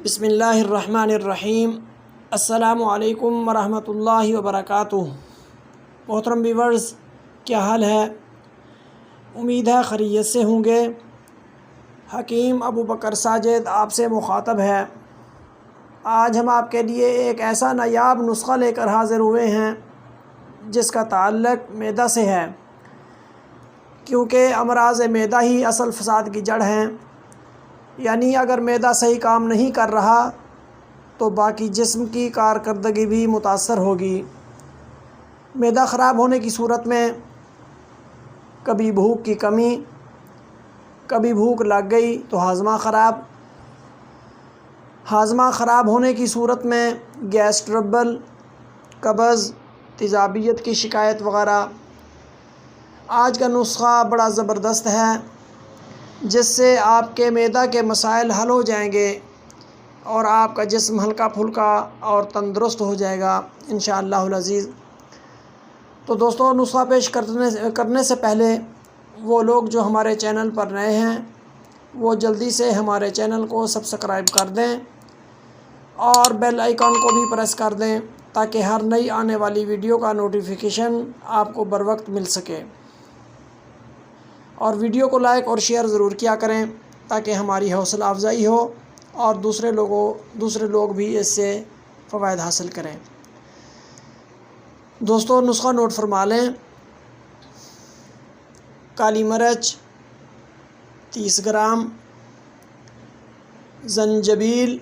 بسم اللہ الرحمن الرحیم۔ السلام علیکم ورحمۃ اللہ وبرکاتہ۔ محترم ویورز، کیا حال ہے؟ امید ہے خیریت سے ہوں گے۔ حکیم ابو بکر ساجد آپ سے مخاطب ہے۔ آج ہم آپ کے لیے ایک ایسا نایاب نسخہ لے کر حاضر ہوئے ہیں جس کا تعلق معدہ سے ہے، کیونکہ امراض معدہ ہی اصل فساد کی جڑ ہیں۔ یعنی اگر معدہ صحیح کام نہیں کر رہا تو باقی جسم کی کارکردگی بھی متاثر ہوگی۔ معدہ خراب ہونے کی صورت میں کبھی بھوک کی کمی، کبھی بھوک لگ گئی تو ہاضمہ خراب ہونے کی صورت میں گیس ٹربل، قبض، تیزابیت کی شکایت وغیرہ۔ آج کا نسخہ بڑا زبردست ہے جس سے آپ کے معدہ کے مسائل حل ہو جائیں گے اور آپ کا جسم ہلکا پھلکا اور تندرست ہو جائے گا انشاءاللہ العزیز۔ تو دوستو، نسخہ پیش کرنے سے پہلے وہ لوگ جو ہمارے چینل پر نئے ہیں وہ جلدی سے ہمارے چینل کو سبسکرائب کر دیں اور بیل آئیکن کو بھی پریس کر دیں تاکہ ہر نئی آنے والی ویڈیو کا نوٹیفیکیشن آپ کو بر وقت مل سکے۔ اور ویڈیو کو لائک اور شیئر ضرور کیا کریں تاکہ ہماری حوصلہ افزائی ہو اور دوسرے لوگ بھی اس سے فوائد حاصل کریں۔ دوستو، نسخہ نوٹ فرما لیں۔ کالی مرچ 30 گرام، زنجبیل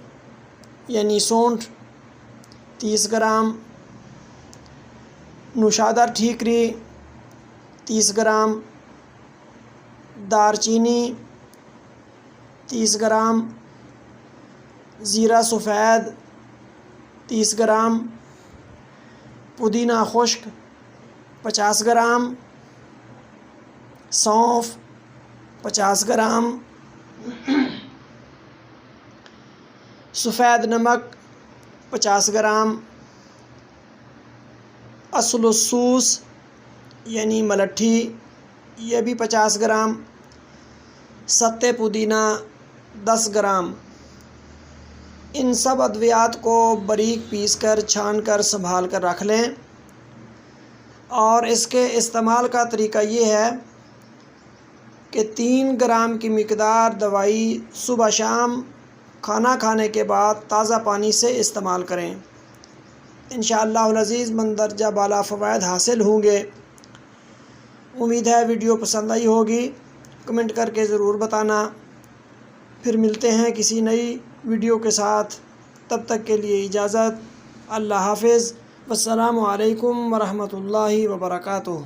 یعنی سونٹھ 30 گرام، نوشادر ٹھیکری 30 گرام، دار چینی 30 گرام، زیرہ سفید 30 گرام، پودینہ خشک 50 گرام، سونف 50 گرام، سفید نمک 50 گرام، اصل السوس یعنی ملٹھی یہ بھی 50 گرام، ستّے پودینہ 10 گرام۔ ان سب ادویات کو باریک پیس کر چھان کر سنبھال کر رکھ لیں۔ اور اس کے استعمال کا طریقہ یہ ہے کہ 3 گرام کی مقدار دوائی صبح شام کھانا کھانے کے بعد تازہ پانی سے استعمال کریں۔ انشاءاللہ العزیز مندرجہ بالا فوائد حاصل ہوں گے۔ امید ہے ویڈیو پسند آئی ہوگی۔ کمنٹ کر کے ضرور بتانا۔ پھر ملتے ہیں کسی نئی ویڈیو کے ساتھ، تب تک کے لیے اجازت۔ اللہ حافظ۔ والسلام علیکم ورحمۃ اللہ وبرکاتہ۔